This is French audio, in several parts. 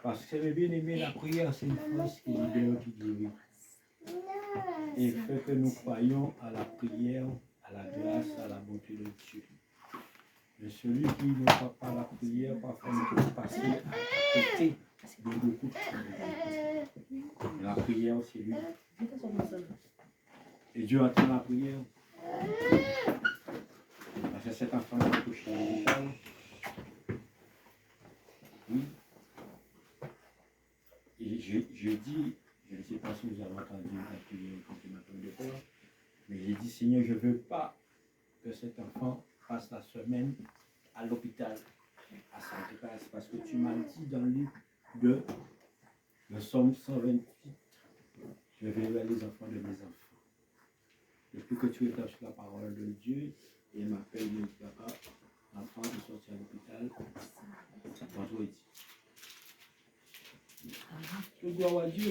Parce que c'est bien aimé, la prière, c'est une force qui libère, qui guérit. Et fait que nous croyons à la prière, à la grâce, à la bonté de Dieu. Mais celui qui ne croit pas à la prière, parfois nous peut passer à côté de beaucoup de choses. La prière, c'est lui. Et Dieu attend la prière. Parce que cet enfant qui touche l'hôpital, oui. Et je dis, je ne sais pas si vous avez entendu la prière quand je m'attends de peur, mais j'ai dit, Seigneur, je ne veux pas que cet enfant passe la semaine à l'hôpital, à Sainte-Grâce, parce que tu m'as dit dans le livre de le Psaume 128, je verrai les enfants de mes enfants. Depuis que tu es sur la parole de Dieu, et m'appelle le papa, l'enfant est sorti à l'hôpital, vendredi. Je gloire à Dieu,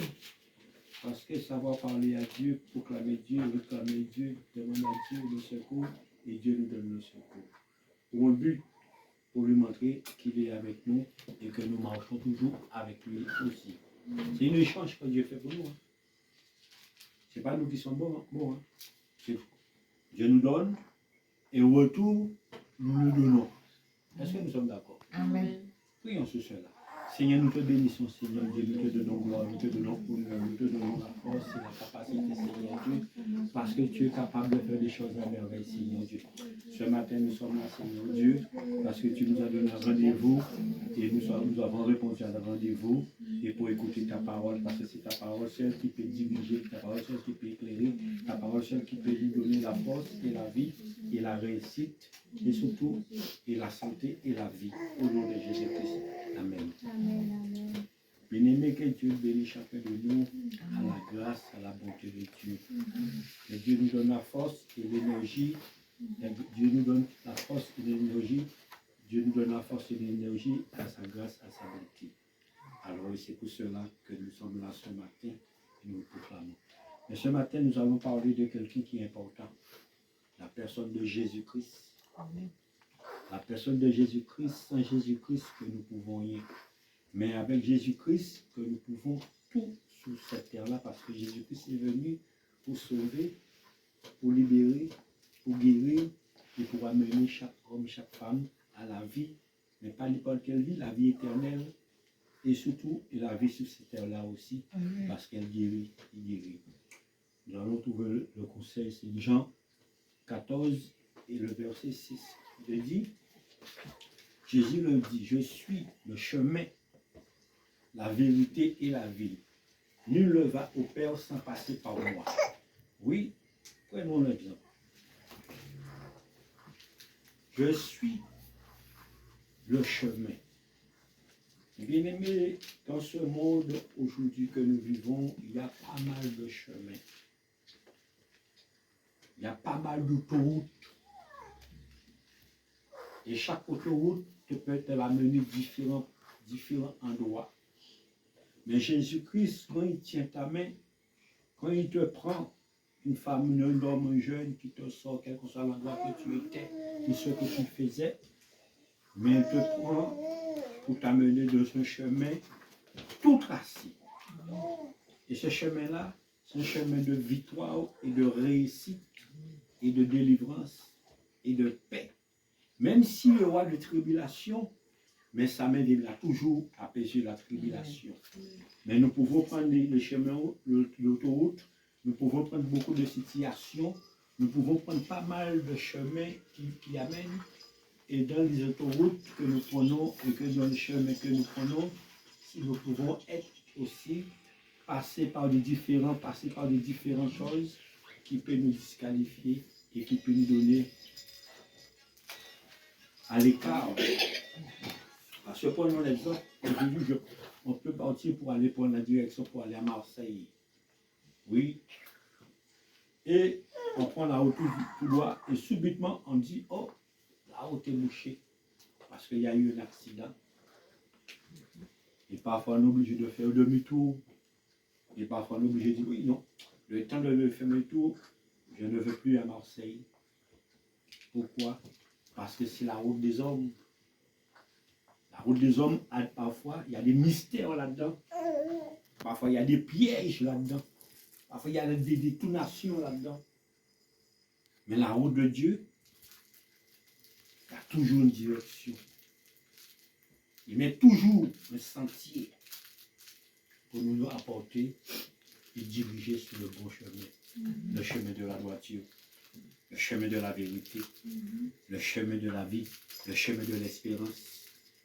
parce que savoir parler à Dieu, proclamer Dieu, réclamer Dieu, demander à Dieu le secours, et Dieu nous donne le secours. Pour un but, pour lui montrer qu'il est avec nous et que nous marchons toujours avec lui aussi. C'est une échange que Dieu fait pour nous. Hein. Ce n'est pas nous qui sommes bons. Hein. Dieu nous donne et au retour, nous nous donnons. Est-ce que nous sommes d'accord? Amen. Prions sur cela. Seigneur, nous te bénissons, Seigneur Dieu, nous te donnons gloire, nous te donnons honneur, nous te donnons la force et la capacité, Seigneur Dieu, parce que tu es capable de faire des choses à merveille, Seigneur Dieu. Ce matin, nous sommes là, Seigneur Dieu, parce que tu nous as donné un rendez-vous et nous avons répondu à un rendez-vous et pour écouter ta parole, parce que c'est ta parole seule qui peut diriger, ta parole seule qui peut éclairer, ta parole seule qui peut nous donner la force et la vie et la réussite et surtout et la santé et la vie. Au nom de Jésus-Christ. Amen. Bien-aimé, que Dieu bénisse chacun de nous à la grâce, à la bonté de Dieu. Que Dieu nous donne la force et l'énergie. Dieu nous donne la force et l'énergie. Dieu nous donne la force et l'énergie à sa grâce, à sa bonté. Alors c'est pour cela que nous sommes là ce matin et nous le proclamons. Mais ce matin, nous allons parler de quelqu'un qui est important. La personne de Jésus-Christ. La personne de Jésus-Christ, sans Jésus-Christ que nous pouvons rien. Mais avec Jésus-Christ que nous pouvons tout sur cette terre-là parce que Jésus-Christ est venu pour sauver, pour libérer, pour guérir et pour amener chaque homme, chaque femme à la vie, mais pas n'importe quelle vie, la vie éternelle et surtout et la vie sur cette terre-là aussi parce qu'elle guérit, il guérit. Nous allons trouver le conseil, c'est Jean 14 et le verset 6. Il dit, Jésus le dit, je suis le chemin, la vérité et la vie. Nul ne va au Père sans passer par moi. Oui, prenons l'exemple. Je suis le chemin. Bien-aimés, dans ce monde aujourd'hui que nous vivons, il y a pas mal de chemins. Il y a pas mal d'autoroutes. Et chaque autoroute peut te l'amener différents endroits. Mais Jésus-Christ, quand il tient ta main, quand il te prend, une femme, un homme, un jeune qui te sort, quel que soit l'endroit que tu étais, et ce que tu faisais, mais il te prend pour t'amener dans un chemin tout tracé. Et ce chemin-là, c'est un chemin de victoire et de réussite et de délivrance et de paix. Même s'il y aura des tribulations, mais sa main a toujours apaisé la tribulation. Mais nous pouvons prendre le chemin, l'autoroute, nous pouvons prendre beaucoup de situations, nous pouvons prendre pas mal de chemins qui amènent. Et dans les autoroutes que nous prenons et que dans les chemins que nous prenons, nous pouvons être aussi passer par des différentes choses qui peuvent nous disqualifier et qui peuvent nous donner à l'écart. Parce que prenons l'exemple, aujourd'hui, on peut partir pour aller prendre la direction pour aller à Marseille. Oui. Et on prend la route tout droit et subitement on dit, oh, la route est bouchée. Parce qu'il y a eu un accident. Et parfois on est obligé de faire demi-tour. Et parfois on est obligé de dire, oui, non, le temps de me faire demi-tour, je ne veux plus à Marseille. Pourquoi? Parce que c'est la route des hommes. La route des hommes, parfois, il y a des mystères là-dedans. Parfois, il y a des pièges là-dedans. Parfois, il y a des détonations là-dedans. Mais la route de Dieu, il y a toujours une direction. Il met toujours un sentier pour nous apporter et diriger sur le bon chemin. Le chemin de la droiture, le chemin de la vérité, le chemin de la vie, le chemin de l'espérance.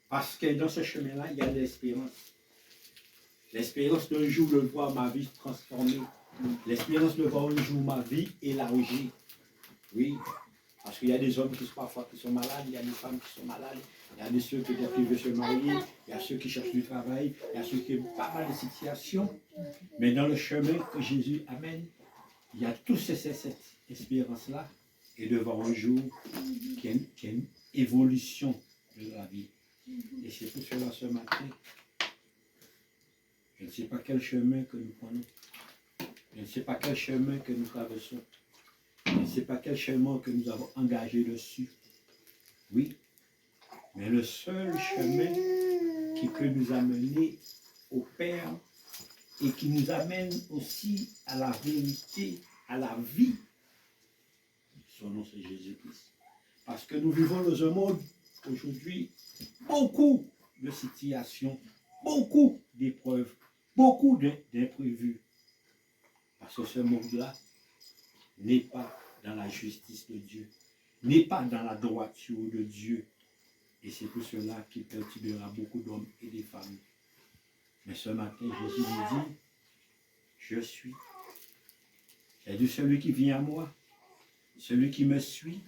Parce que dans ce chemin-là, il y a de l'espérance. L'espérance d'un jour de voir ma vie transformée. L'espérance de voir un jour ma vie élargie. Oui, parce qu'il y a des hommes qui sont parfois qui sont malades, il y a des femmes qui sont malades, il y a des ceux qui veulent se marier, il y a ceux qui cherchent du travail, il y a ceux qui ont pas mal de situations. Mais dans le chemin que Jésus amène, il y a toute cette espérance-là. Et devant un jour qu'il y a une évolution de la vie. Et c'est pour cela ce matin, je ne sais pas quel chemin que nous prenons. Je ne sais pas quel chemin que nous traversons. Je ne sais pas quel chemin que nous avons engagé dessus. Oui, mais le seul chemin qui peut nous amener au Père et qui nous amène aussi à la vérité, à la vie, son nom c'est Jésus-Christ. Parce que nous vivons dans un monde aujourd'hui, beaucoup de situations, beaucoup d'épreuves, beaucoup d'imprévus. Parce que ce monde-là n'est pas dans la justice de Dieu, n'est pas dans la droiture de Dieu. Et c'est pour cela qu'il perturbera beaucoup d'hommes et de femmes. Mais ce matin, Jésus nous dit, je suis. J'ai dit, celui qui vient à moi, celui qui me suit,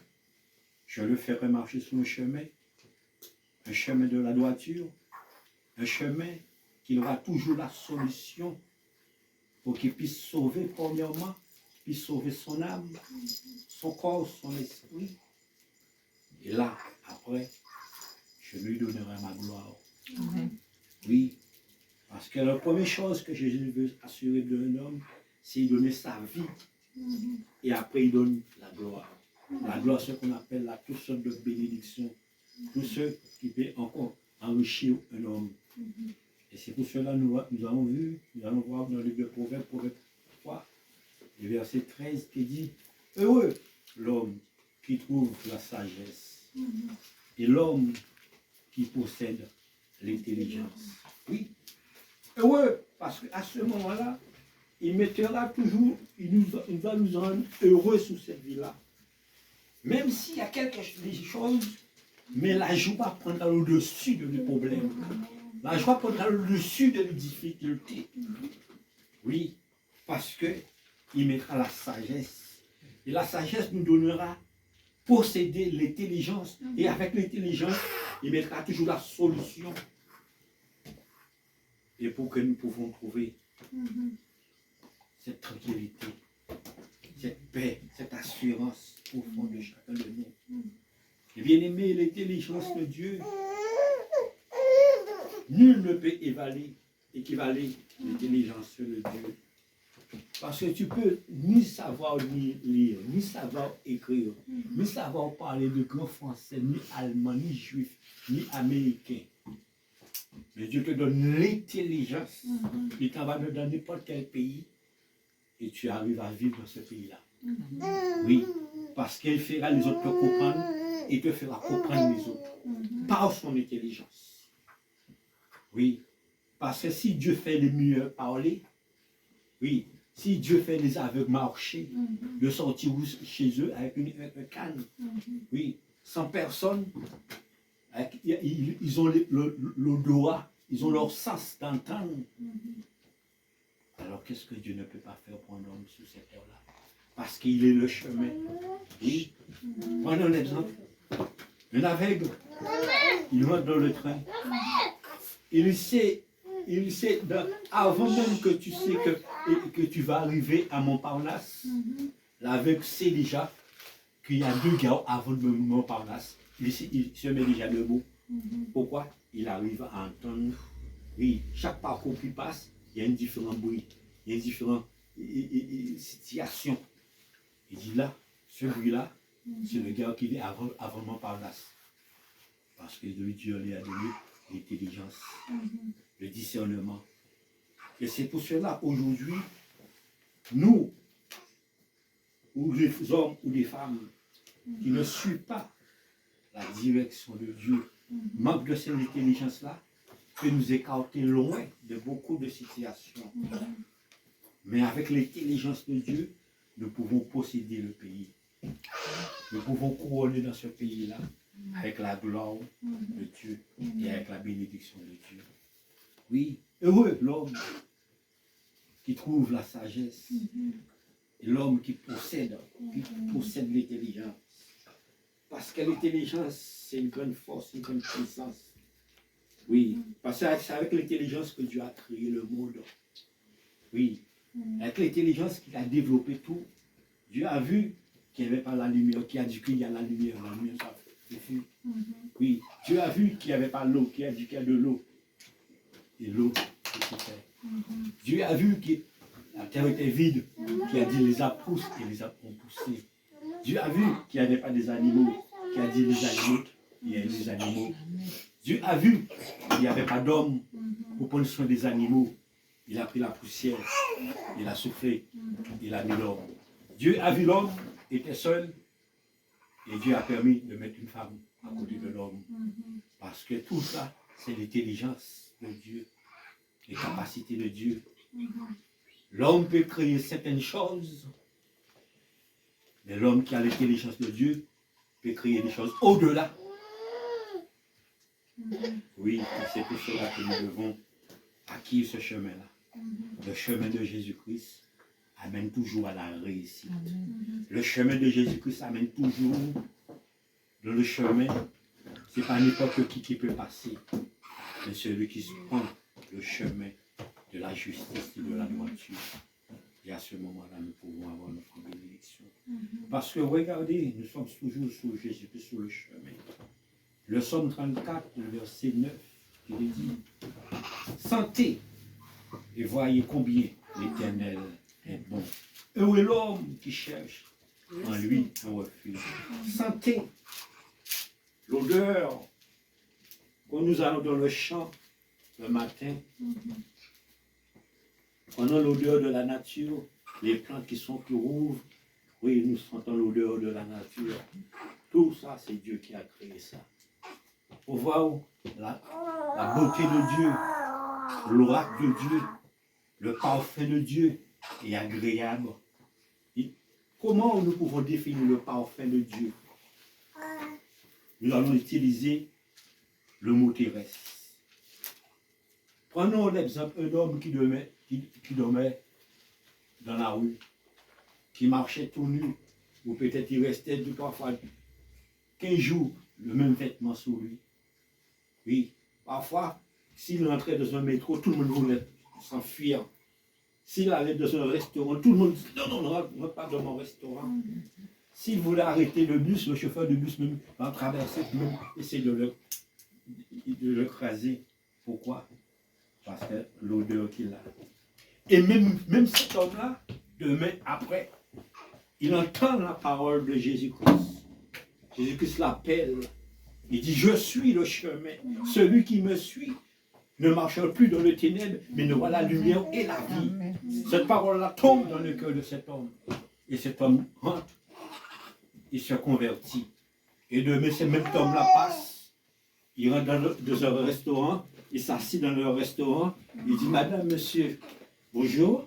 je le ferai marcher sur un chemin de la droiture, un chemin qui aura toujours la solution pour qu'il puisse sauver premièrement, puisse sauver son âme, son corps, son esprit. Et là, après, je lui donnerai ma gloire. Oui, parce que la première chose que Jésus veut assurer d'un homme, c'est donner sa vie. Et après, il donne la gloire. La gloire, c'est ce qu'on appelle là, toutes sortes de bénédictions. Tout ce qui peut encore enrichir un homme. Et c'est pour cela que nous avons vu, nous allons voir dans le livre de Proverbes, Proverbe 3, le verset 13, qui dit « Heureux l'homme qui trouve la sagesse et l'homme qui possède l'intelligence. » Oui, heureux, parce qu'à ce moment-là, il mettra toujours, il va nous rendre heureux sous cette vie-là. Même s'il y a quelque chose, mais la joie prendra le dessus de nos problèmes. La joie prendra le dessus de nos difficultés. Oui, parce qu'il mettra la sagesse. Et la sagesse nous donnera posséder l'intelligence. Et avec l'intelligence, il mettra toujours la solution. Et pour que nous pouvons trouver cette tranquillité, cette paix, cette assurance au fond de chacun de nous. Et bien aimé, l'intelligence de Dieu, nul ne peut équivaler l'intelligence de Dieu. Parce que tu peux ni savoir ni lire, ni savoir écrire, ni savoir parler de grand français, ni allemand, ni juif, ni américain. Mais Dieu te donne l'intelligence. Il t'en va dans n'importe quel pays et tu arrives à vivre dans ce pays-là. Oui, parce qu'il fera les autres te comprendre et te fera comprendre les autres par son intelligence. Oui, parce que si Dieu fait les meilleurs parler, oui, si Dieu fait les aveugles marcher, de sortir chez eux avec un canne, oui, sans personne, ils ont l'odorat, ils ont leur sens d'entendre. Alors qu'est-ce que Dieu ne peut pas faire pour un homme sur cette terre-là? Parce qu'il est le chemin. Oui. Prenons un exemple. Un aveugle, il rentre dans le train. Il sait avant même que tu sais que tu vas arriver à Montparnasse, l'aveugle sait déjà qu'il y a 2 gares avant de Montparnasse. Il se met déjà debout. Pourquoi? Il arrive à entendre. Oui, chaque parcours qui passe, il y a un différent bruit, il y a une différente situation. Il dit là, celui-là, c'est le gars qui est avant Montparnasse. Parce que Dieu lui a donné l'intelligence, le discernement. Et c'est pour cela, aujourd'hui, nous, ou les hommes ou les femmes, qui ne suivent pas la direction de Dieu, manque de cette intelligence-là, peut nous écarter loin de beaucoup de situations. Mais avec l'intelligence de Dieu, nous pouvons posséder le pays. Nous pouvons couronner dans ce pays-là avec la gloire de Dieu et avec la bénédiction de Dieu. Oui, heureux l'homme qui trouve la sagesse et l'homme qui possède l'intelligence. Parce que l'intelligence, c'est une grande force, une grande puissance. Oui, parce que c'est avec l'intelligence que Dieu a créé le monde. Oui, avec l'intelligence qu'il a développé tout. Dieu a vu qu'il n'y avait pas la lumière, qui a dit qu'il y a la lumière ça fait. Oui, Dieu a vu qu'il n'y avait pas l'eau, qui a dit qu'il y a de l'eau. Et l'eau, c'est fait. Dieu a vu que la terre était vide, qui a dit les arbres poussent et les arbres ont poussé. Dieu a vu qu'il n'y avait pas des animaux, qui a dit les animaux, il y a des animaux. Dieu a vu qu'il n'y avait pas d'homme pour prendre soin des animaux. Il a pris la poussière, il a soufflé, il a mis l'homme. Dieu a vu l'homme était seul et Dieu a permis de mettre une femme à côté de l'homme. Parce que tout ça, c'est l'intelligence de Dieu, les capacités de Dieu. L'homme peut créer certaines choses, mais l'homme qui a l'intelligence de Dieu peut créer des choses au-delà. Oui, et c'est pour cela que nous devons acquérir ce chemin-là. Le chemin de Jésus-Christ amène toujours à la réussite. Le chemin de Jésus-Christ amène toujours dans le chemin. Ce n'est pas n'importe qui peut passer, mais celui qui prend le chemin de la justice et de la droiture. Et à ce moment-là, nous pouvons avoir notre bénédiction. Parce que regardez, nous sommes toujours sur Jésus-Christ, sur le chemin. Le psaume 34, le verset 9, il est dit « Sentez et voyez combien l'Éternel est bon. Heureux est l'homme qui cherche en lui un refuge. Sentez l'odeur quand nous allons dans le champ le matin. Pendant l'odeur de la nature, les plantes qui sont qui rouvrent, oui, nous sentons l'odeur de la nature. Tout ça, c'est Dieu qui a créé ça. Pour voir la beauté de Dieu, l'oracle de Dieu, le parfum de Dieu est agréable. Et comment nous pouvons définir le parfum de Dieu? Nous allons utiliser le mot terrestre. Prenons l'exemple d'un homme qui dormait dans la rue, qui marchait tout nu, ou peut-être il restait 2-3 fois 15 jours, le même vêtement sur lui. Oui, parfois, s'il entrait dans un métro, tout le monde voulait s'enfuir. S'il allait dans un restaurant, tout le monde dit non, ne rentre pas dans mon restaurant. S'il voulait arrêter le bus, le chauffeur de bus même va traverser, même essayer de le craser. Pourquoi? Parce que l'odeur qu'il a. Et même cet homme-là, demain après, il entend la parole de Jésus-Christ. Jésus-Christ l'appelle. Il dit, je suis le chemin. Celui qui me suit ne marchera plus dans le ténèbre, mais ne voit la lumière et la vie. Cette parole-là tombe dans le cœur de cet homme. Et cet homme rentre. Il se convertit. Et demain, ce même homme-là passe. Il rentre dans un restaurant. Il s'assit dans le restaurant. Il dit, madame, monsieur, bonjour.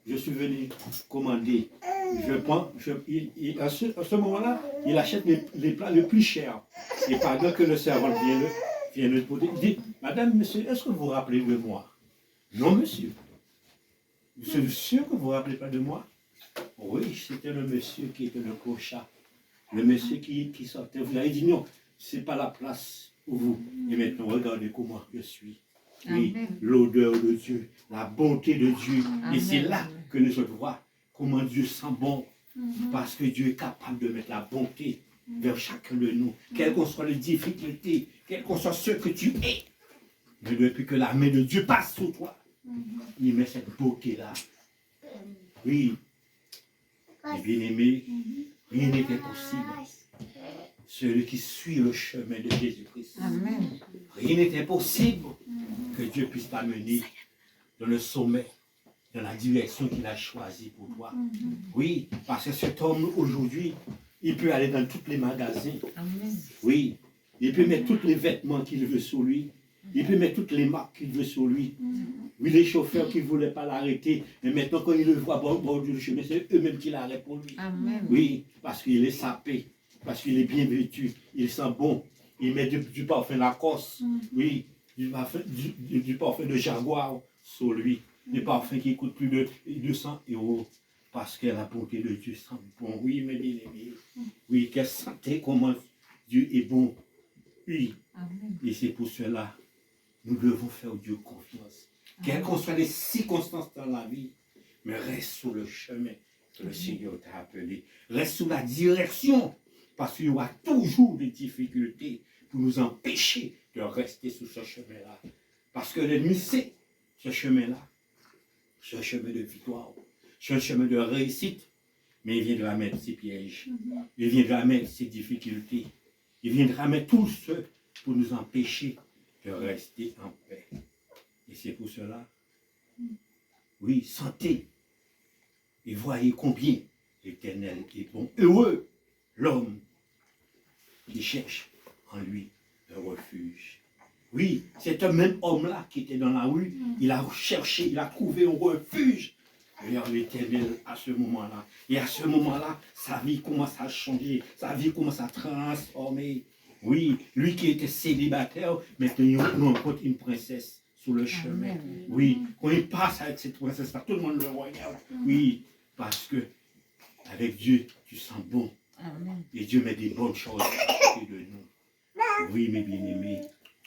Je suis venu commander. Je prends, à ce moment-là, il achète les plats les plus chers. Et pendant que le servant vient le poser, il dit, madame, monsieur, est-ce que vous vous rappelez de moi? Non, monsieur. Vous êtes sûr que vous ne vous rappelez pas de moi? Oui, c'était le monsieur qui était le clochard. Le monsieur qui sortait. Vous avez dit non, ce n'est pas la place pour vous. Et maintenant, regardez comment je suis. Oui, l'odeur de Dieu, la bonté de Dieu. Amen. Et c'est là que nous voyons comment Dieu sent bon. Parce que Dieu est capable de mettre la bonté vers chacun de nous. Quelles qu'en soient les difficultés, quel qu'en soit ce que tu es. Mais depuis que la main de Dieu passe sur toi, il met cette beauté-là. Oui. Et bien aimé, rien n'était possible. celui qui suit le chemin de Jésus-Christ. Amen. Rien n'est impossible que Dieu puisse t'amener dans le sommet, dans la direction qu'il a choisie pour toi. Oui, parce que cet homme aujourd'hui, il peut aller dans tous les magasins. Amen. Oui, il peut mettre tous les vêtements qu'il veut sur lui. Il peut mettre toutes les marques qu'il veut sur lui. Oui, les chauffeurs qui ne voulaient pas l'arrêter, mais maintenant quand ils le voient au bord du chemin, c'est eux-mêmes qui l'arrêtent pour lui. Amen. Oui, parce qu'il est sapé, parce qu'il est bien vêtu, il sent bon. Il met du parfum Lacoste, oui, du parfum de Jaguar sur lui, des parfums qui coûtent plus de 200 €, parce que la bonté de Dieu sent bon. Oui, mes bien-aimés, oui, qu'elle sentait comment Dieu est bon. Oui, Amen. et c'est pour cela nous devons faire Dieu confiance. Quelles qu'en soient les circonstances dans la vie, mais reste sur le chemin que le Seigneur t'a appelé. Reste sur la direction, parce qu'il y aura toujours des difficultés pour nous empêcher de rester sur ce chemin-là. Parce que l'ennemi sait ce chemin-là, c'est un chemin de victoire, c'est un chemin de réussite, mais il viendra mettre ses pièges, il viendra mettre ses difficultés, il viendra mettre tout ce pour nous empêcher de rester en paix. Et c'est pour cela, oui, sentez et voyez combien l'Éternel est bon. Heureux l'homme qui cherche en lui un refuge. Oui, c'est un même homme-là qui était dans la rue, il a cherché, il a trouvé un refuge vers l'Éternel à ce moment-là. Et à ce moment-là, sa vie commence à changer, sa vie commence à transformer. Oui, lui qui était célibataire, maintenant il rencontre une princesse sur le chemin. Amen. Oui, quand il passe avec cette princesse-là, tout le monde le regarde. Oui, parce que avec Dieu, tu sens bon. Amen. Et Dieu met des bonnes choses à côté de nous. Oui, mes bien-aimés,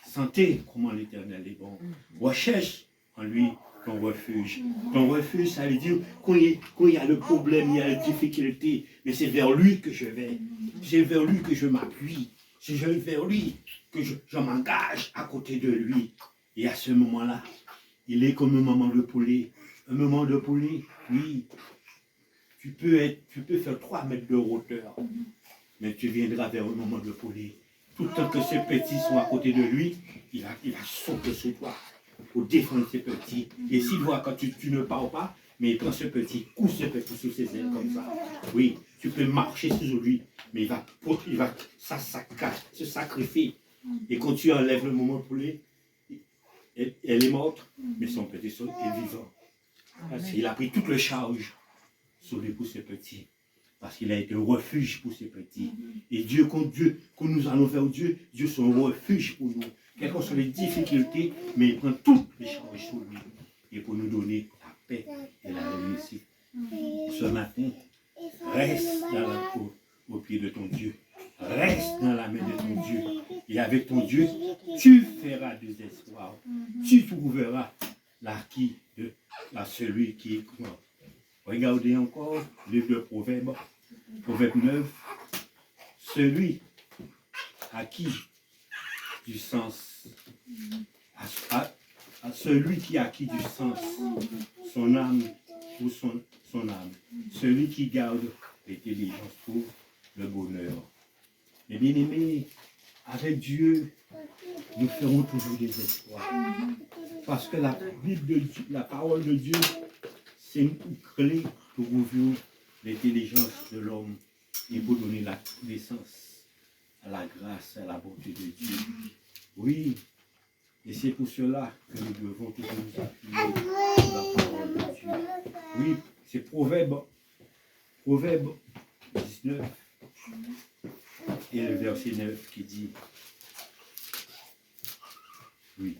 sentez comment l'Éternel est bon. Recherche en lui ton refuge. Ton refuge, ça veut dire quand il y a le problème, il y a la difficulté, mais c'est vers lui que je vais. C'est vers lui que je m'appuie. C'est vers lui que je m'engage à côté de lui. Et à ce moment-là, il est comme un moment de poulet. Un moment de poulet, oui. Tu peux faire 3 mètres de hauteur, mais tu viendras vers un moment de poulet. Tout le temps que ces petits sont à côté de lui, il va sauter sur toi pour défendre ses petits. Et s'il voit quand tu ne pars pas, mais il prend ce petit, couche ce petit sous ses ailes comme ça. Oui, tu peux marcher sur lui, mais il va se sacrifier. Et quand tu enlèves le moment de poulet, elle est morte, mais son petit est vivant. Parce qu'il a pris toute la charge sur lui pour ses petits. Parce qu'il a été un refuge pour ses petits. Et Dieu, quand nous allons vers Dieu, Dieu est un refuge pour nous. Quelles que soient les difficultés, mais il prend toutes les charges sur lui. Et pour nous donner la paix et la réussite. Ce matin, reste au pied de ton Dieu. Reste dans la main de ton Dieu. Et avec ton Dieu, tu feras des espoirs. Tu trouveras l'acquis à celui qui est croit. Regardez encore le livre de Proverbes, Proverbe 9. Celui à qui du sens, à celui qui a acquis du sens, son âme ou son âme. Celui qui garde l'intelligence trouve le bonheur. Mais bien aimés, avec Dieu, nous ferons toujours des espoirs. Parce que la Bible de Dieu, la parole de Dieu, c'est une clé pour ouvrir l'intelligence de l'homme et pour donner la connaissance à la grâce, à la bonté de Dieu. Oui, et c'est pour cela que nous devons toujours nous appuyer sur la parole de Dieu. Oui, c'est Proverbe 19 et le verset 9 qui dit, oui.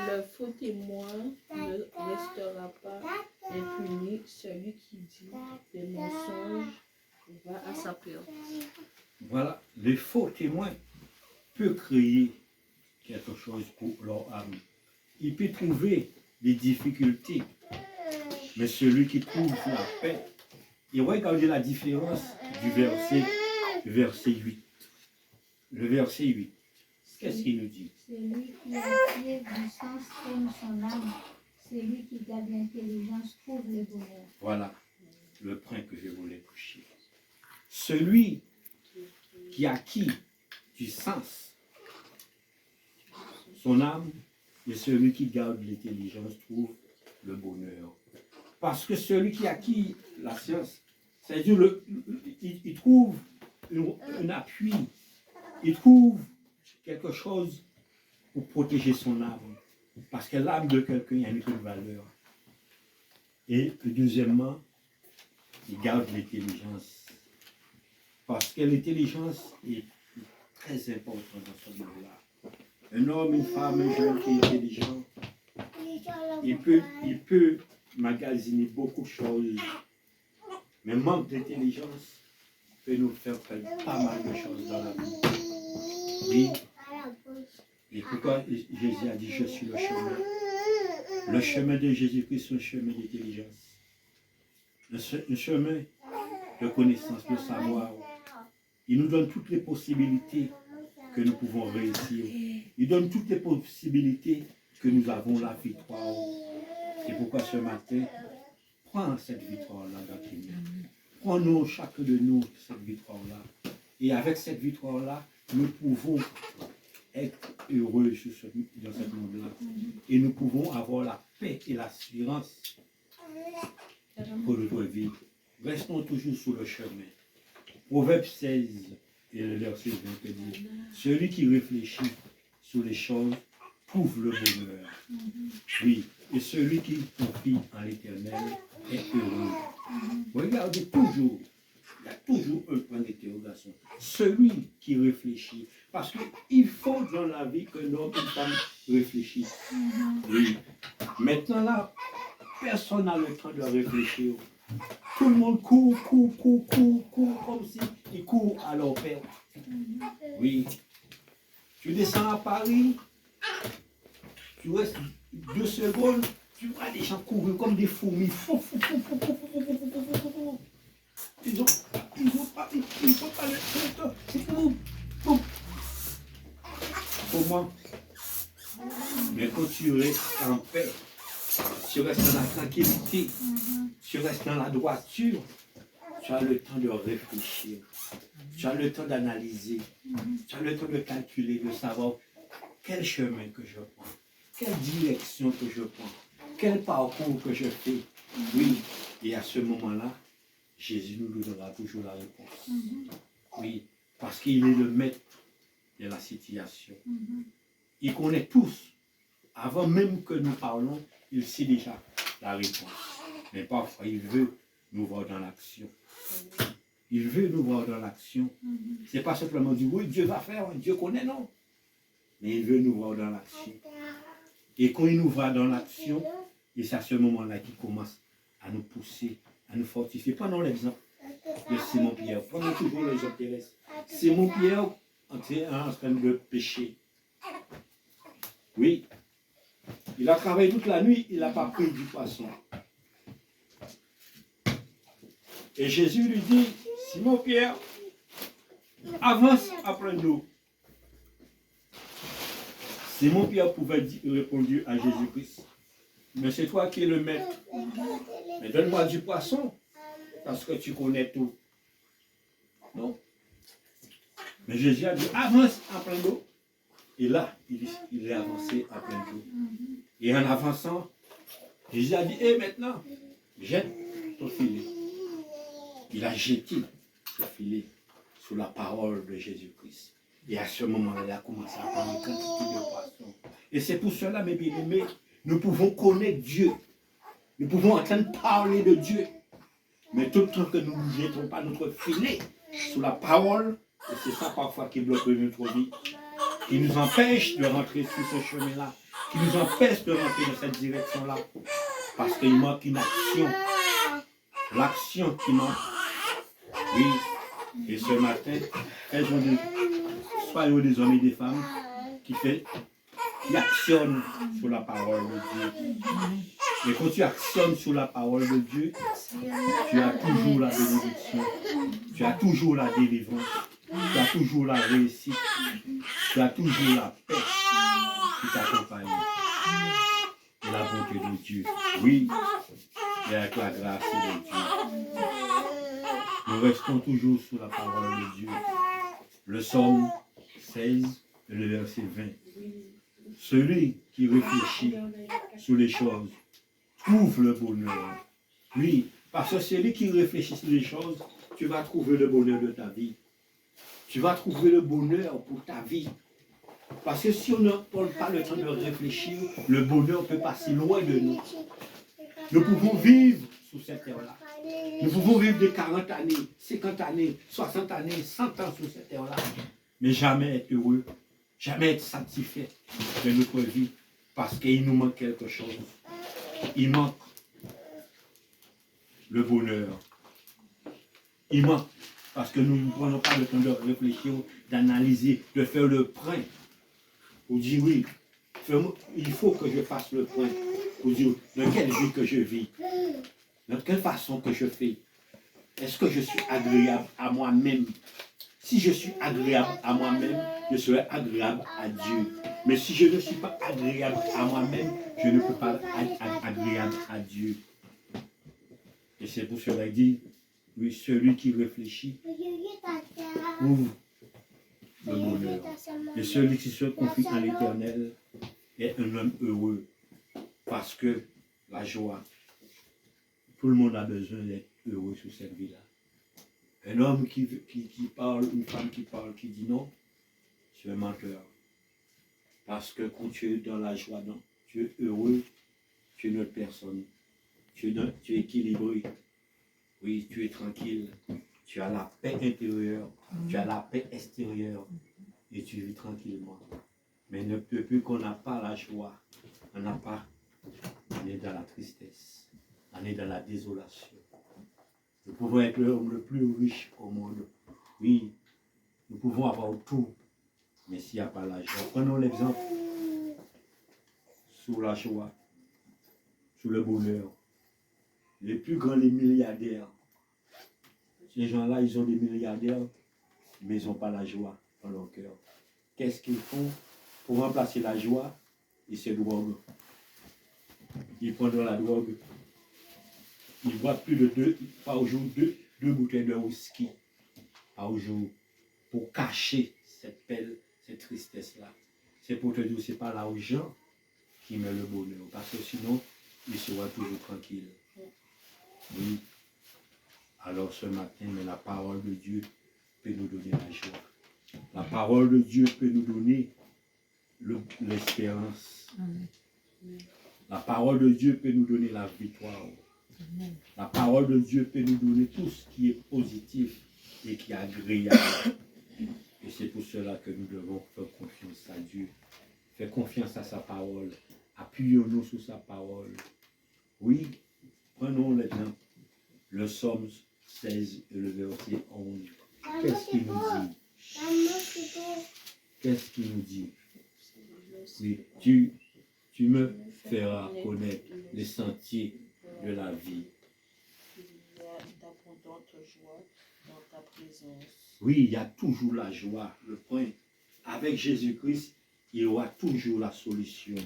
Le faux témoin ne restera pas impuni. Celui qui dit des mensonges va à sa perte. Voilà, les faux témoins peuvent créer quelque chose pour leur âme. Il peut trouver des difficultés, mais celui qui trouve la paix, et regardez la différence du verset 8. Le verset 8. Qu'est-ce qu'il nous dit? Celui qui attire du sens aime son âme. Celui qui garde l'intelligence trouve le bonheur. Voilà. le point que je voulais toucher. Celui qui acquit du sens, son âme, et celui qui garde l'intelligence trouve le bonheur. Parce que celui qui acquit la science, c'est-à-dire il trouve un appui, il trouve quelque chose pour protéger son âme. Parce que l'âme de quelqu'un a une valeur. Et deuxièmement, il garde l'intelligence. Parce que l'intelligence est très importante dans ce monde-là. Un homme, une femme, un jeune qui est intelligent, il peut magasiner beaucoup de choses. Mais manque d'intelligence peut nous faire perdre pas mal de choses dans la vie. Oui. Et pourquoi Jésus a dit, je suis le chemin. Le chemin de Jésus-Christ, c'est un chemin d'intelligence. Un chemin de connaissance, de savoir. Il nous donne toutes les possibilités que nous pouvons réussir. Il donne toutes les possibilités que nous avons la victoire. C'est pourquoi ce matin, prends cette victoire-là dans tes mains. Prends-nous, chacun de nous, cette victoire-là. Et avec cette victoire-là, nous pouvons être heureux dans ce monde-là. Et nous pouvons avoir la paix et l'assurance pour notre vie. Restons toujours sur le chemin. Proverbe 16 et le verset 20 dit, celui qui réfléchit sur les choses trouve le bonheur. Oui, et celui qui confie en l'Éternel est heureux. Regardez toujours, il y a toujours un point d'interrogation. Celui qui réfléchit. Parce qu'il faut dans la vie qu'un homme et une femme réfléchissent. Oui. Maintenant là, personne n'a le temps de réfléchir. Tout le monde court, comme si ils courent à leur père. Oui. Tu descends à Paris, tu restes 2 secondes, tu vois des gens courir comme des fourmis. Ils n'ont pas le temps. Comment? Mais quand tu restes en paix, tu restes dans la tranquillité, tu restes dans la droiture, tu as le temps de réfléchir, tu as le temps d'analyser, tu as le temps de calculer, de savoir quel chemin que je prends, quelle direction que je prends, quel parcours que je fais. Oui, et à ce moment-là, Jésus nous donnera toujours la réponse. Oui, parce qu'il est le maître de la situation. Il connaît tous. Avant même que nous parlons, il sait déjà la réponse. Mais parfois, il veut nous voir dans l'action. Il veut nous voir dans l'action. Ce n'est pas simplement dire, oui, Dieu va faire, Dieu connaît, non. Mais il veut nous voir dans l'action. Et quand il nous voit dans l'action, et c'est à ce moment-là qu'il commence à nous pousser, à nous fortifier. Prenons l'exemple de Simon-Pierre. Prenons toujours l'exemple terrestre. Simon-Pierre en train de pêcher. Oui. Il a travaillé toute la nuit, il n'a pas pris du poisson. Et Jésus lui dit, Simon-Pierre, avance après nous. Simon-Pierre pouvait répondre à Jésus-Christ, mais c'est toi qui es le maître. Mais donne-moi du poisson, parce que tu connais tout. Non. Mais Jésus a dit, avance après nous. Et là, il est avancé à plein d'eau. Et en avançant, Jésus a dit, hé, maintenant, jette ton filet. Il a jeté ce filet sous la parole de Jésus-Christ. Et à ce moment-là, il a commencé à prendre une quantité de poissons. Et c'est pour cela, mes bien-aimés, nous pouvons connaître Dieu. Nous pouvons entendre parler de Dieu. Mais tout le temps que nous ne jetons pas notre filet sous la parole, et c'est ça parfois qui bloque notre vie, qui nous empêche de rentrer sur ce chemin-là, qui nous empêche de rentrer dans cette direction-là, parce qu'il manque une action. L'action qui manque. Oui. Et ce matin, soyons des hommes et des femmes qui actionnent sur la parole de Dieu. Et quand tu actionnes sur la parole de Dieu, tu as toujours la bénédiction, tu as toujours la délivrance, tu as toujours la réussite, tu as toujours la paix qui t'accompagne. Et la bonté de Dieu. Oui, et avec la grâce de Dieu. Nous restons toujours sous la parole de Dieu. Le psaume 16 et le verset 20. Celui qui réfléchit sur les choses trouve le bonheur. Oui, parce que celui qui réfléchit sur les choses, tu vas trouver le bonheur de ta vie. Tu vas trouver le bonheur pour ta vie. Parce que si on ne prend pas le temps de réfléchir, le bonheur peut passer loin de nous. Nous pouvons vivre sur cette terre-là. Nous pouvons vivre de 40 années, 50 années, 60 années, 100 ans sur cette terre-là. Mais jamais être heureux, jamais être satisfait de notre vie. Parce qu'il nous manque quelque chose. Il manque le bonheur. Il manque. Parce que nous ne prenons pas le temps de réfléchir, d'analyser, de faire le point. Pour dire oui, il faut que je fasse le point. Pour dire de quelle vie que je vis. De quelle façon que je fais. Est-ce que je suis agréable à moi-même? Si je suis agréable à moi-même, je serai agréable à Dieu. Mais si je ne suis pas agréable à moi-même, je ne peux pas être agréable à Dieu. Et c'est pour cela qu'il dit, oui, celui qui réfléchit ouvre le bonheur. Et celui qui se confie en l'Éternel est un homme heureux. Parce que la joie, tout le monde a besoin d'être heureux sur cette vie-là. Un homme qui parle, une femme qui parle, qui dit non, tu es menteur. Parce que quand tu es dans la joie, non, tu es heureux, tu es une autre personne. Tu es équilibré. Oui, tu es tranquille. Tu as la paix intérieure, tu as la paix extérieure et tu vis tranquillement. Mais depuis qu'on n'a pas la joie, on est dans la tristesse, on est dans la désolation. Nous pouvons être l'homme le plus riche au monde. Oui, nous pouvons avoir tout, mais s'il n'y a pas la joie. Prenons l'exemple sur la joie, sur le bonheur. Les plus grands, les milliardaires. Ces gens-là, ils ont des milliardaires, mais ils n'ont pas la joie dans leur cœur. Qu'est-ce qu'ils font pour remplacer la joie? Ils se droguent. Ils prennent de la drogue. Ils boivent plus de par jour deux bouteilles de whisky par jour pour cacher cette peine, cette tristesse-là. C'est pour te dire que ce n'est pas l'argent qui met le bonheur, parce que sinon, il sera toujours tranquille. Oui. Alors ce matin, mais la parole de Dieu peut nous donner la joie. La parole de Dieu peut nous donner l'espérance. La parole de Dieu peut nous donner la victoire. La parole de Dieu peut nous donner tout ce qui est positif et qui est agréable. Et c'est pour cela que nous devons faire confiance à Dieu. Faire confiance à sa parole. Appuyons-nous sur sa parole. Oui, prenons l'exemple. Le psaume 16 et le verset 11. Qu'est-ce qu'il nous dit? Qu'est-ce qu'il nous dit? Oui, tu me feras connaître les sentiers de la vie. Il y a d'abondante joie dans ta présence. Oui, il y a toujours la joie. Le point, avec Jésus-Christ, il y aura toujours la solution.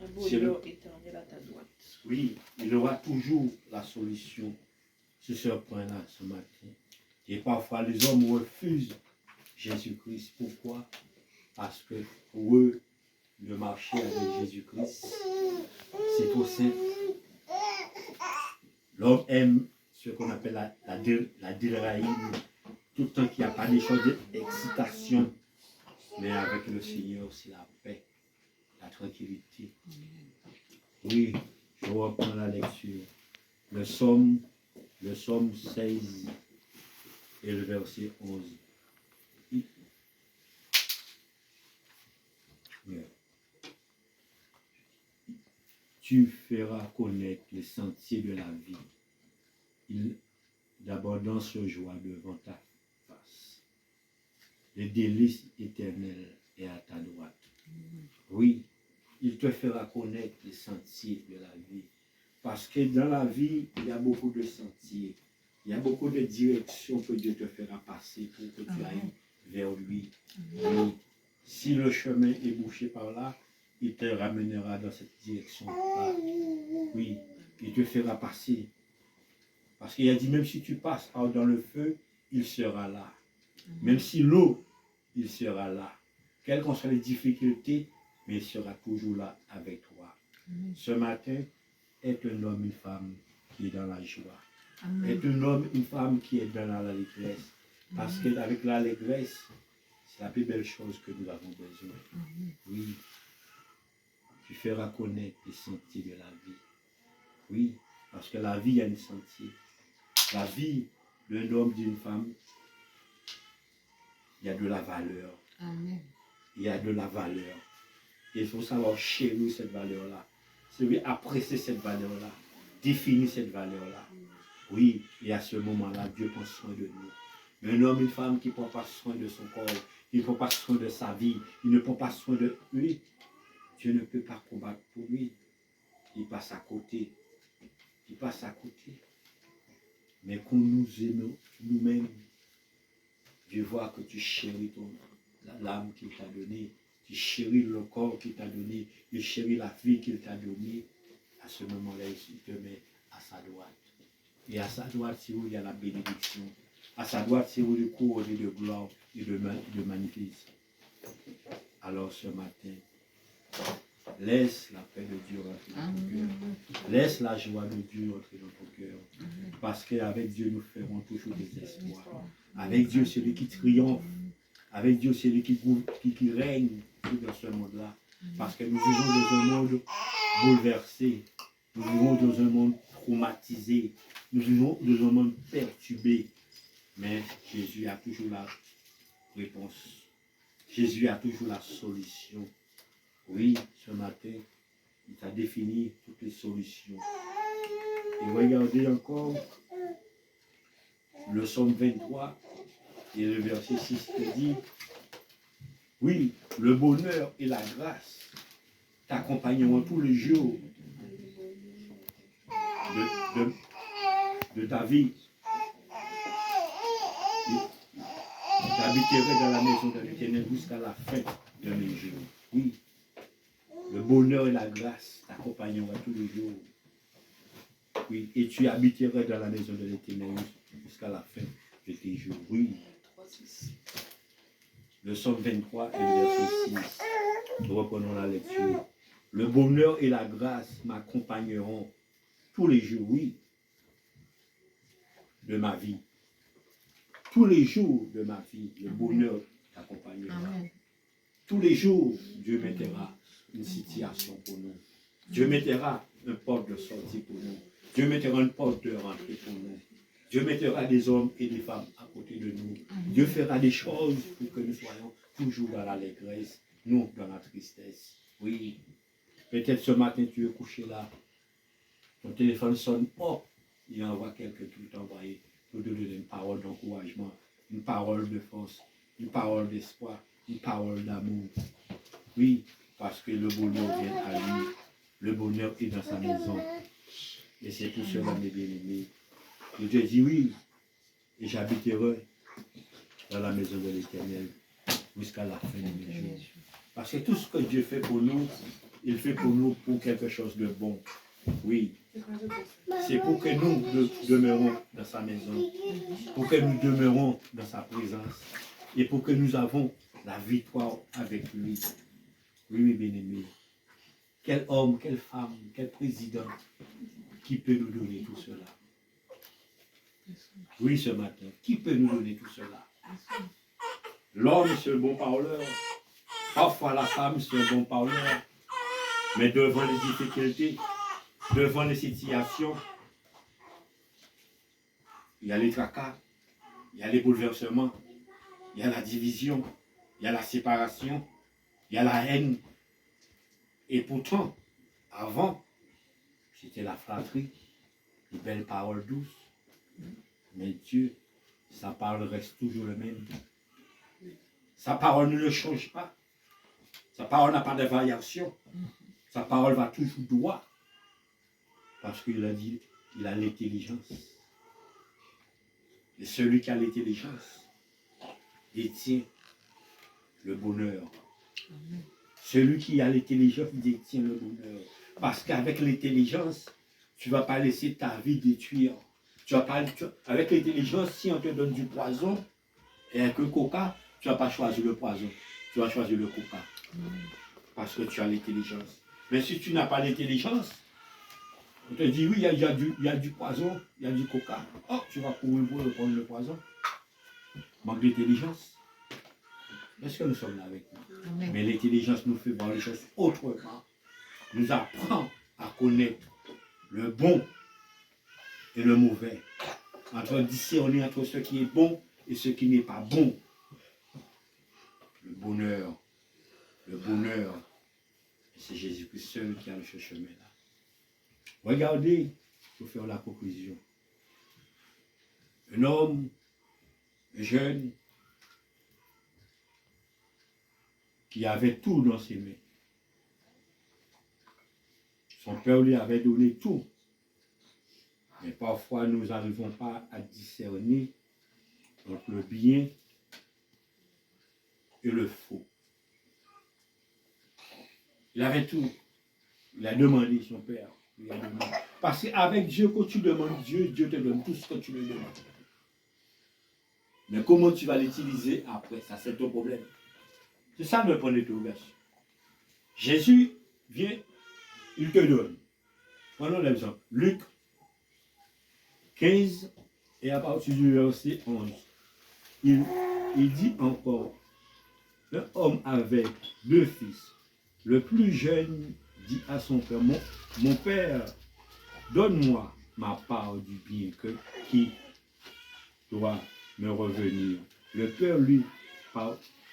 Un bonheur éternel à ta droite. Oui, il y aura toujours la solution sur ce point-là ce matin. Et parfois, les hommes refusent Jésus-Christ. Pourquoi? Parce que pour eux, le marcher avec Jésus-Christ, c'est trop simple. L'homme aime ce qu'on appelle la déraïne. Tout le temps qu'il n'y a pas des choses d'excitation. Mais avec le Seigneur, c'est la paix, la tranquillité. Oui, je reprends la lecture. Le psaume 16 et le verset 11. Tu feras connaître les sentiers de la vie. D'abondance de joie devant ta face. Le délice éternel est à ta droite. Oui, il te fera connaître les sentiers de la vie. Parce que dans la vie, il y a beaucoup de sentiers. Il y a beaucoup de directions que Dieu te fera passer pour que tu ailles vers lui. Oui. Si le chemin est bouché par là, il te ramènera dans cette direction-là. Oui, il te fera passer. Parce qu'il a dit, même si tu passes dans le feu, il sera là. Même si l'eau, il sera là. Quelles qu'en soient les difficultés, mais il sera toujours là avec toi. Ce matin, est un homme, une femme qui est dans la joie. Est un homme, une femme qui est dans l'allégresse. Parce qu'avec l'allégresse, c'est la plus belle chose que nous avons besoin. Oui. Tu feras connaître les sentiers de la vie. Oui, parce que la vie a un sentier. La vie d'un homme, d'une femme, il y a de la valeur. Amen. Il y a de la valeur. Et il faut savoir chérir cette valeur-là. C'est apprécier cette valeur-là. Définir cette valeur-là. Oui, et à ce moment-là, Dieu prend soin de nous. Mais un homme, une femme qui ne prend pas soin de son corps, qui ne prend pas soin de sa vie, il ne prend pas soin de lui, Dieu ne peut pas combattre pour lui. Il passe à côté. Il passe à côté. Mais quand nous aimons nous-mêmes, Dieu voit que tu chéris l'âme qu'il t'a donnée, tu chéris le corps qu'il t'a donné, tu chéris la vie qu'il t'a donnée. À ce moment-là, il te met à sa droite. Et à sa droite, c'est où il y a la bénédiction. À sa droite, c'est où le couronne de gloire et de magnificence. Alors ce matin, laisse la paix de Dieu rentrer dans ton cœur. Laisse la joie de Dieu rentrer dans ton cœur. Parce qu'avec Dieu, nous ferons toujours des espoirs. Avec Dieu, celui qui triomphe. Avec Dieu, celui qui règne dans ce monde-là. Parce que nous vivons dans un monde bouleversé. Nous vivons dans un monde traumatisé. Nous vivons dans un monde perturbé. Mais Jésus a toujours la réponse. Jésus a toujours la solution. Oui, ce matin, il t'a défini toutes les solutions. Et regardez encore le psaume 23 et le verset 6 qui dit, oui, le bonheur et la grâce t'accompagneront tous les jours de ta vie. J'habiterai dans la maison de l'Éternel jusqu'à la fin de mes jours. Oui, le bonheur et la grâce t'accompagneront tous les jours. Oui, et tu habiteras dans la maison de l'Éternel jusqu'à la fin de tes jours. Oui. Le psaume 23 et le verset 6. Nous reprenons la lecture. Le bonheur et la grâce m'accompagneront tous les jours, oui, de ma vie. Tous les jours de ma vie, le bonheur t'accompagnera. Tous les jours, Dieu mettra une situation pour nous. Dieu mettra un porte de sortie pour nous. Dieu mettra une porte de rentrée pour nous. Dieu mettra des hommes et des femmes à côté de nous. Dieu fera des choses pour que nous soyons toujours dans l'allégresse, non dans la tristesse. Oui, peut-être ce matin tu es couché là, ton téléphone sonne, oh, il envoie quelqu'un qui veut t'envoyer pour te donner une parole d'encouragement, une parole de force, une parole d'espoir, une parole d'amour. Oui, parce que le bonheur vient à lui. Le bonheur est dans sa maison. Et c'est pour cela, mes bien-aimés. Et Dieu dit oui, et j'habiterai dans la maison de l'Éternel jusqu'à la fin de mes jours. Parce que tout ce que Dieu fait pour nous, il fait pour nous pour quelque chose de bon. Oui. C'est pour que nous demeurons dans sa maison, pour que nous demeurons dans sa présence et pour que nous avons la victoire avec lui. Oui, mes bien-aimés. Quel homme, quelle femme, quel président qui peut nous donner tout cela? Oui, ce matin, qui peut nous donner tout cela? L'homme, c'est un bon parleur. Parfois, la femme, c'est un bon parleur. Mais devant les difficultés, devant les situations, il y a les tracas, il y a les bouleversements, il y a la division, il y a la séparation, il y a la haine. Et pourtant, avant, c'était la flatterie, les belles paroles douces. Mais Dieu, sa parole reste toujours le même. Sa parole ne le change pas. Sa parole n'a pas de variation. Sa parole va toujours droit. Parce qu'il a dit, il a l'intelligence. Et celui qui a l'intelligence détient le bonheur. Celui qui a l'intelligence détient le bonheur. Parce qu'avec l'intelligence, tu ne vas pas laisser ta vie détruire. Avec l'intelligence, si on te donne du poison et un coca, tu ne vas pas choisir le poison. Tu vas choisir le coca. Parce que tu as l'intelligence. Mais si tu n'as pas l'intelligence, on te dit oui, il y a du poison, il y a du coca. Oh, tu vas courir pour prendre le poison. Manque d'intelligence. Est-ce que nous sommes là avec nous? Mais l'intelligence nous fait voir les choses autrement. Nous apprend à connaître le bon et le mauvais. Entre discerner entre ce qui est bon et ce qui n'est pas bon. Le bonheur, c'est Jésus-Christ seul qui a ce chemin-là. Regardez, pour faire la conclusion. Un homme jeune qui avait tout dans ses mains. Son père lui avait donné tout. Mais parfois, nous n'arrivons pas à discerner entre le bien et le faux. Il avait tout. Il a demandé son père. Il a demandé. Parce qu'avec Dieu, quand tu demandes Dieu, Dieu te donne tout ce que tu lui demandes. Mais comment tu vas l'utiliser après? Ça, c'est ton problème. C'est ça le point d'interrogation. Jésus vient, il te donne. Prenons l'exemple. Luc 15 et à partir du verset 11. Il dit encore, un homme avait 2 fils. Le plus jeune dit à son père, mon père, donne-moi ma part du bien qui doit me revenir. Le père lui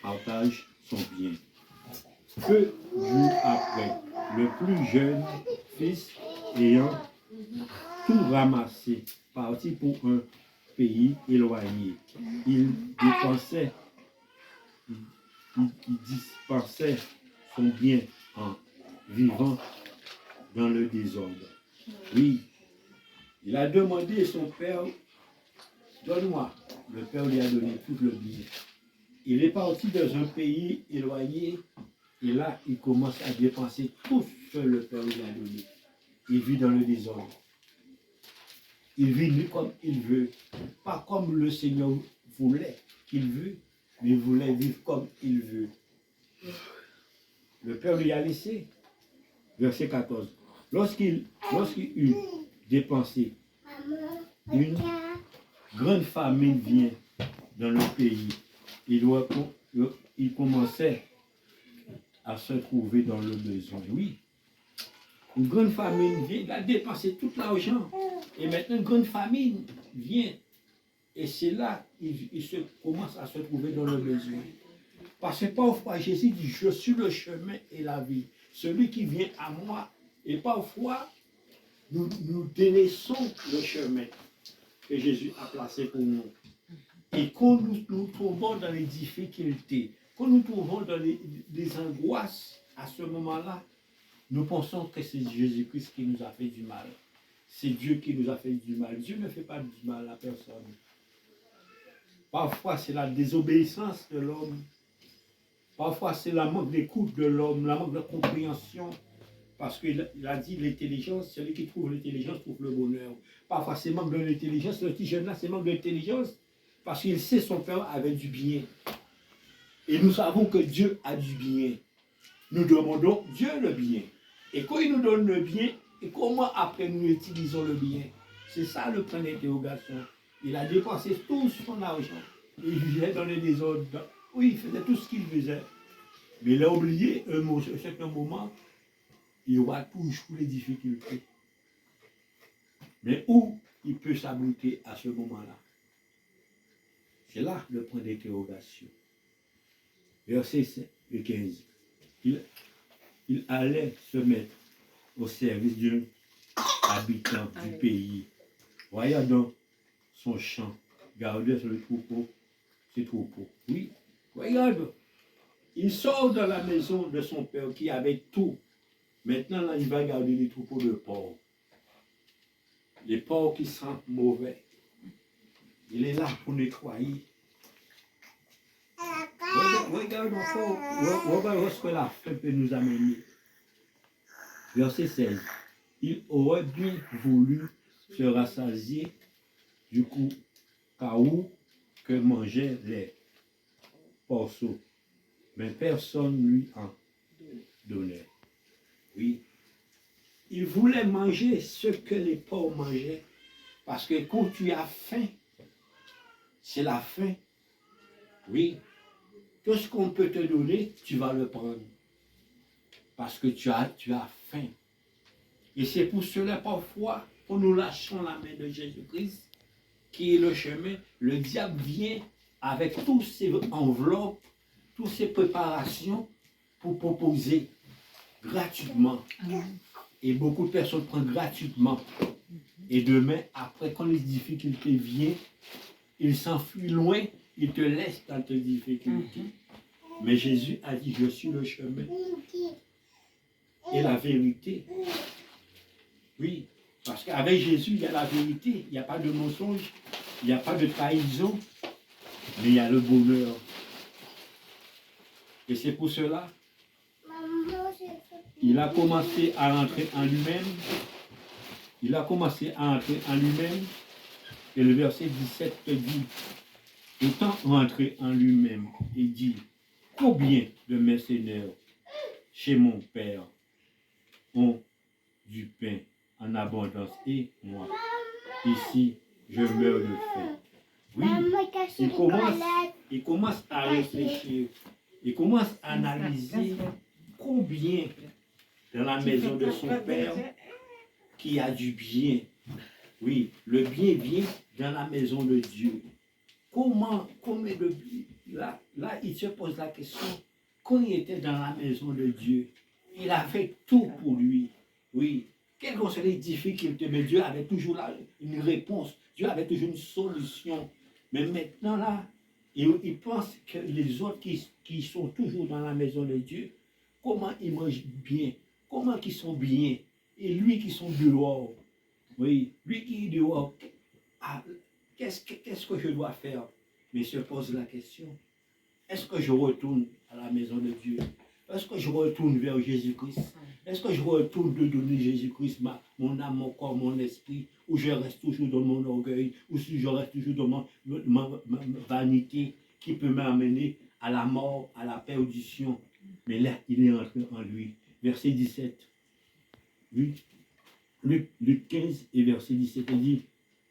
partage son bien. Peu de jours après, le plus jeune fils ayant tout ramassé, parti pour un pays éloigné. Il dispensait son bien en vivant dans le désordre. Oui, il a demandé à son père, donne-moi. Le père lui a donné tout le bien. Il est parti dans un pays éloigné et là, il commence à dépenser tout ce que le père lui a donné. Il vit dans le désordre. Il vit comme il veut. Pas comme le Seigneur voulait qu'il veut, mais il voulait vivre comme il veut. Le père lui a laissé. Verset 14. Lorsqu'il eut dépensé, une grande famine vient dans le pays. Il commençait à se trouver dans le besoin. Oui. Une grande famine vient, il a dépensé tout l'argent. Et maintenant, une grande famine vient. Et c'est là qu'il commence à se trouver dans le besoin. Parce que parfois, Jésus dit, je suis le chemin et la vie. Celui qui vient à moi. Et parfois, nous délaissons le chemin que Jésus a placé pour nous. Et quand nous trouvons dans les difficultés, quand nous trouvons dans les angoisses, à ce moment-là, nous pensons que c'est Jésus-Christ qui nous a fait du mal. C'est Dieu qui nous a fait du mal. Dieu ne fait pas du mal à personne. Parfois, c'est la désobéissance de l'homme. Parfois, c'est la manque d'écoute de l'homme, la manque de compréhension. Parce qu'il a dit l'intelligence, celui qui trouve l'intelligence trouve le bonheur. Parfois, c'est manque de l'intelligence. Le petit jeune-là, c'est manque d'intelligence. Parce qu'il sait son père avait du bien. Et nous savons que Dieu a du bien. Nous demandons Dieu le bien. Et quand il nous donne le bien, et comment après nous utilisons le bien? C'est ça le point d'interrogation. Il a dépensé tout son argent. Il vivait dans les désordres. Oui, il faisait tout ce qu'il faisait. Mais il a oublié un certain moment, il y aura toujours les difficultés. Mais où il peut s'abriter à ce moment-là? C'est là le point d'interrogation. Verset 15. Il allait se mettre au service d'un habitant du pays. Voyant dans son champ, gardait sur le troupeau, ses troupeaux. Oui, regarde, il sort de la maison de son père qui avait tout. Maintenant, là, il va garder les troupeaux de porcs. Les porcs qui sentent mauvais. Il est là pour nettoyer. Regarde encore, regarde ce que la faim peut nous amener. Verset 16. Il aurait bien voulu se rassasier du coup, caoutchouc que mangeaient les porceaux. Mais personne ne lui en donnait. Oui. Il voulait manger ce que les pauvres mangeaient. Parce que quand tu as faim, c'est la faim. Oui. Tout ce qu'on peut te donner, tu vas le prendre. Parce que tu as faim. Et c'est pour cela, parfois, quand nous lâchons la main de Jésus-Christ, qui est le chemin, le diable vient avec toutes ses enveloppes, toutes ses préparations pour proposer gratuitement. Et beaucoup de personnes prennent gratuitement. Et demain, après, quand les difficultés viennent, ils s'enfuient loin, ils te laissent dans tes difficultés. Mais Jésus a dit, je suis le chemin et la vérité. Oui, parce qu'avec Jésus, il y a la vérité, il n'y a pas de mensonge, il n'y a pas de trahison, mais il y a le bonheur. Et c'est pour cela, il a commencé à entrer en lui-même. Il a commencé à entrer en lui-même. Et le verset 17 dit, étant rentré en lui-même, il dit, combien de mercenaires chez mon père ont du pain en abondance et moi, ici, je meurs de faim. Oui, il commence à réfléchir, il commence à analyser combien dans la maison de son père qui a du bien. Oui, le bien vient dans la maison de Dieu. Comment de bien? Là, il se pose la question, quand il était dans la maison de Dieu, il avait tout pour lui. Oui, quelles que soient les difficultés, mais Dieu avait toujours là une réponse. Dieu avait toujours une solution. Mais maintenant, là, il pense que les autres qui sont toujours dans la maison de Dieu, comment ils mangent bien, comment ils sont bien, et lui qui sont dehors. Oui, lui qui est dehors, qu'est-ce que je dois faire? Mais il se pose la question, est-ce que je retourne à la maison de Dieu? Est-ce que je retourne vers Jésus-Christ? Est-ce que je retourne de donner Jésus-Christ mon âme, mon corps, mon esprit? Ou je reste toujours dans mon orgueil? Ou si je reste toujours dans ma vanité qui peut m'amener à la mort, à la perdition? Mais là, il est entré en lui. Verset 17. Luc 15 et verset 17, il dit,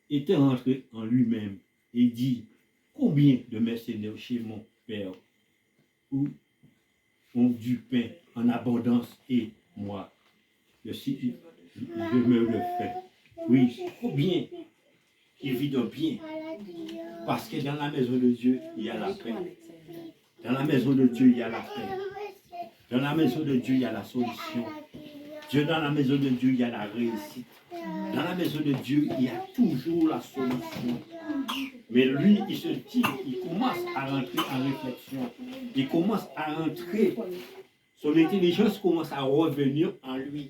était rentré en lui-même et dit, combien de mercenaires chez mon père où ont du pain en abondance et moi, je meurs de faim. Oui, combien il vit de bien. Parce que dans la maison de Dieu, il y a la paix. Dans la maison de Dieu, il y a la paix. Dans la maison de Dieu, il y a la solution. Dans la maison de Dieu, il y a la réussite. Dans la maison de Dieu, il y a toujours la solution. Mais lui, il se dit, il commence à rentrer en réflexion. Il commence à rentrer. Son intelligence commence à revenir en lui.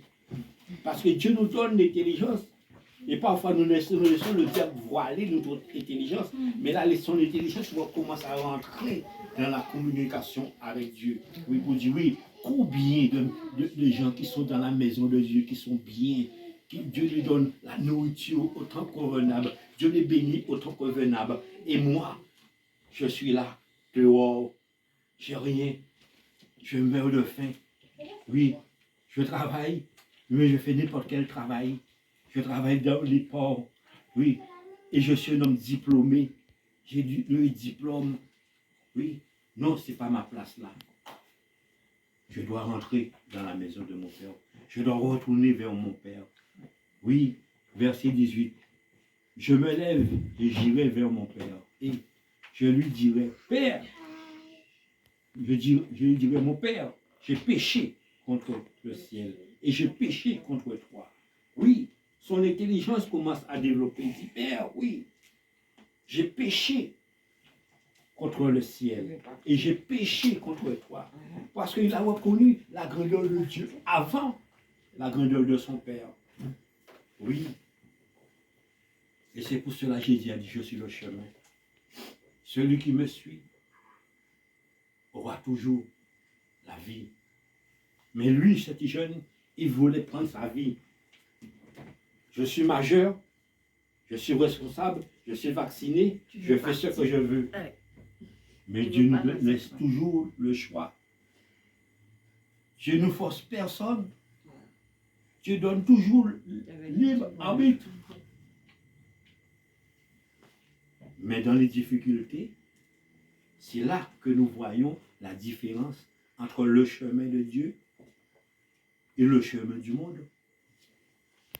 Parce que Dieu nous donne l'intelligence. Et parfois, nous laissons le diable voiler notre intelligence. Mais là, son intelligence commence à rentrer dans la communication avec Dieu. Oui, pour dire, oui, combien de gens qui sont dans la maison de Dieu, qui sont bien, Dieu lui donne la nourriture autant convenable, Dieu les bénit autant convenable. Et moi, je suis là, dehors, j'ai rien, je meurs de faim. Oui, je travaille, mais je fais n'importe quel travail. Je travaille dans les ports, oui, et je suis un homme diplômé. J'ai le diplôme, oui. Non, ce n'est pas ma place là. Je dois rentrer dans la maison de mon Père. Je dois retourner vers mon Père. Oui, verset 18. Je me lève et j'irai vers mon Père. Et je lui dirai, Père, je lui dirai, mon Père, j'ai péché contre le ciel et j'ai péché contre toi. Oui, son intelligence commence à développer. Il dit, Père, oui, j'ai péché contre le ciel et j'ai péché contre toi. Parce qu'il a reconnu la grandeur de Dieu avant la grandeur de son Père. Oui. Et c'est pour cela que Jésus a dit, je suis le chemin. Celui qui me suit aura toujours la vie. Mais lui, cet jeune, il voulait prendre sa vie. Je suis majeur, je suis responsable, je suis vacciné, je fais ce que je veux. Mais Dieu nous laisse toujours le choix. Dieu ne force personne. Dieu donne toujours libre arbitre. Mais dans les difficultés, c'est là que nous voyons la différence entre le chemin de Dieu et le chemin du monde.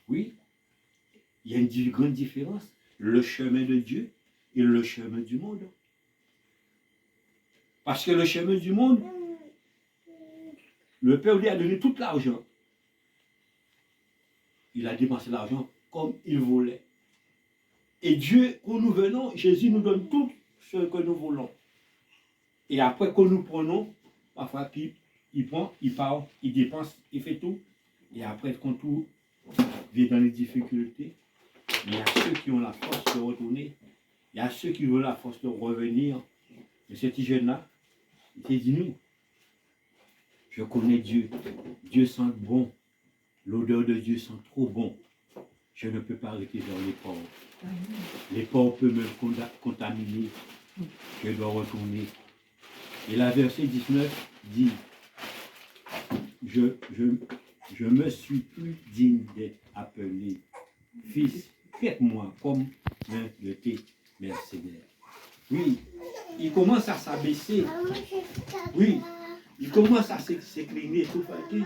Oui, il y a une grande différence. Le chemin de Dieu et le chemin du monde. Parce que le chemin du monde, le Père lui a donné tout l'argent. Il a dépensé l'argent comme il voulait. Et Dieu, quand nous venons, Jésus nous donne tout ce que nous voulons. Et après que nous prenons, parfois il prend, il part, il dépense, il fait tout. Et après, quand tout vient dans les difficultés, il y a ceux qui ont la force de retourner. Il y a ceux qui ont la force de revenir. Et cet jeune-là, il s'est dit, nous, je connais Dieu. Dieu sent bon. L'odeur de Dieu sent trop bon. Je ne peux pas arrêter vers les pauvres. Les pauvres peuvent me contaminer. Je dois retourner. Et la verset 19 dit, je me suis plus digne d'être appelé fils. Faites-moi comme l'un de tes mercenaires. Oui, il commence à s'abaisser. Oui, il commence à s'écliner tout fatigué.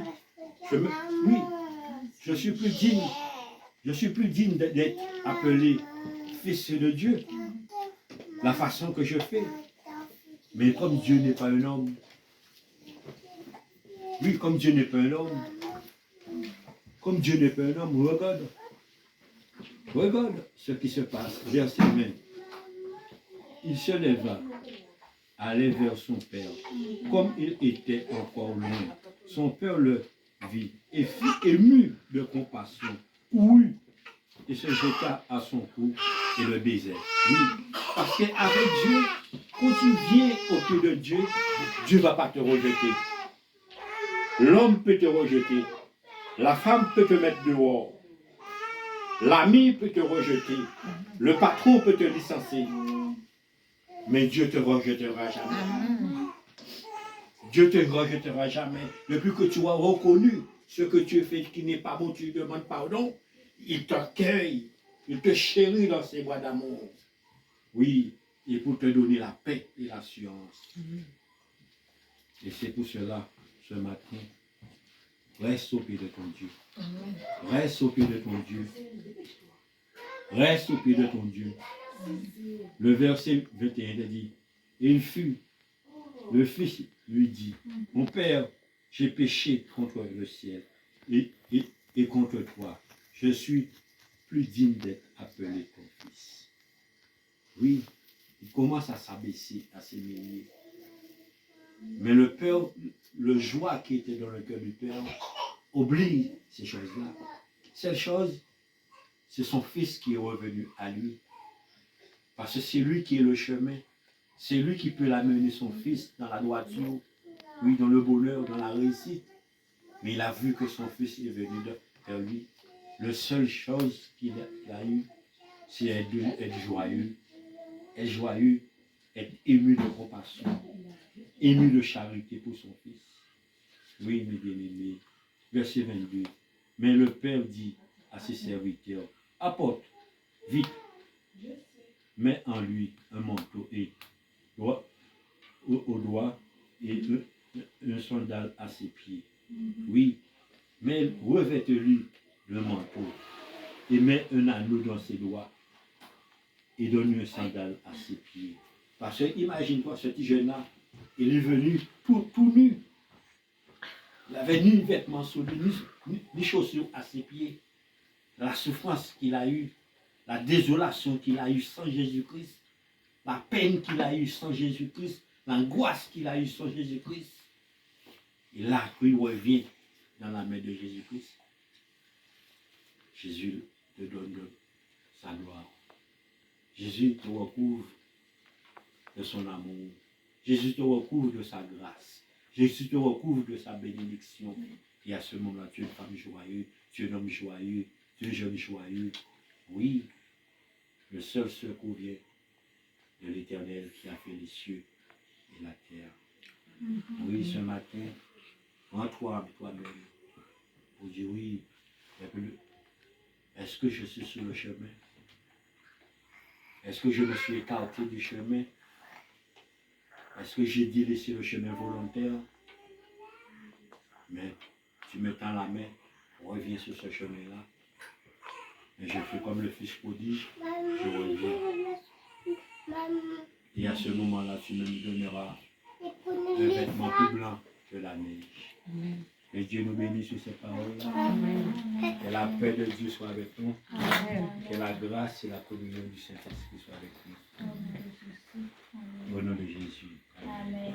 Oui, je suis plus digne. Je suis plus digne d'être appelé fils de Dieu. La façon que je fais. Mais comme Dieu n'est pas un homme. Oui, comme Dieu n'est pas un homme. Comme Dieu n'est pas un homme, regarde. Regarde ce qui se passe. Verset 20. Il se leva, allait vers son père. Comme il était encore loin, son père le vit et fut ému de compassion. Oui, et se jeta à son cou et le baisait. Oui, parce qu'avec Dieu, quand tu viens au pied de Dieu, Dieu ne va pas te rejeter. L'homme peut te rejeter. La femme peut te mettre dehors. L'ami peut te rejeter. Le patron peut te licencier. Mais Dieu te rejettera jamais. Dieu te rejettera jamais. Depuis que tu as reconnu ce que tu fais qui n'est pas bon, tu lui demandes pardon. Il t'accueille. Il te chérit dans ses bras d'amour. Oui, et pour te donner la paix et l'assurance. Et c'est pour cela, ce matin, reste au pied de ton Dieu. Reste au pied de ton Dieu. Reste au pied de ton Dieu. Le verset 21 dit, et il fut, le fils lui dit, mon père, j'ai péché contre le ciel et contre toi. Je suis plus digne d'être appelé ton fils. Oui, il commence à s'abaisser, à s'éloigner. Mais le père, le joie qui était dans le cœur du père, oublie ces choses-là. Cette chose, c'est son fils qui est revenu à lui. Parce que c'est lui qui est le chemin. C'est lui qui peut l'amener son fils dans la droiture, oui, dans le bonheur, dans la réussite. Mais il a vu que son fils est venu vers lui. La seule chose qu'il a eue, c'est être joyeux. Être joyeux, être ému de compassion, ému de charité pour son fils. Oui, mes bien-aimés. Verset 22. Mais le père dit à ses serviteurs, apporte, vite, mets en lui un manteau et au doigt et un sandal à ses pieds. Oui, mais revête-lui le manteau et mets un anneau dans ses doigts et donne-lui un sandal à ses pieds. Parce que imagine-toi, ce petit jeune-là, il est venu tout nu. Il n'avait ni vêtements sous lui, ni chaussures à ses pieds. La souffrance qu'il a eue, la désolation qu'il a eue sans Jésus-Christ, la peine qu'il a eue sans Jésus-Christ, l'angoisse qu'il a eue sans Jésus-Christ. Et là, il revient dans la main de Jésus-Christ. Jésus te donne sa gloire. Jésus te recouvre de son amour. Jésus te recouvre de sa grâce. Jésus te recouvre de sa bénédiction. Et à ce moment-là, tu es une femme joyeuse, tu es un homme joyeux, tu es un jeune joyeux. Oui, Le seul secours vient de l'Éternel qui a fait les cieux et la terre. Oui, ce matin, en toi-même, pour dire oui, est-ce que je suis sur le chemin? Est-ce que je me suis écarté du chemin? Est-ce que j'ai délaissé le chemin volontaire? Mais tu me tends la main, reviens sur ce chemin-là. Et je fais comme le fils prodige, je reviens. Et à ce moment-là, tu me donneras un vêtement plus blanc que la neige. Et Dieu nous bénisse sur ces paroles-là. Que la paix de Dieu soit avec nous. Que la grâce et la communion du Saint-Esprit soient avec nous. Au nom de Jésus. Amen.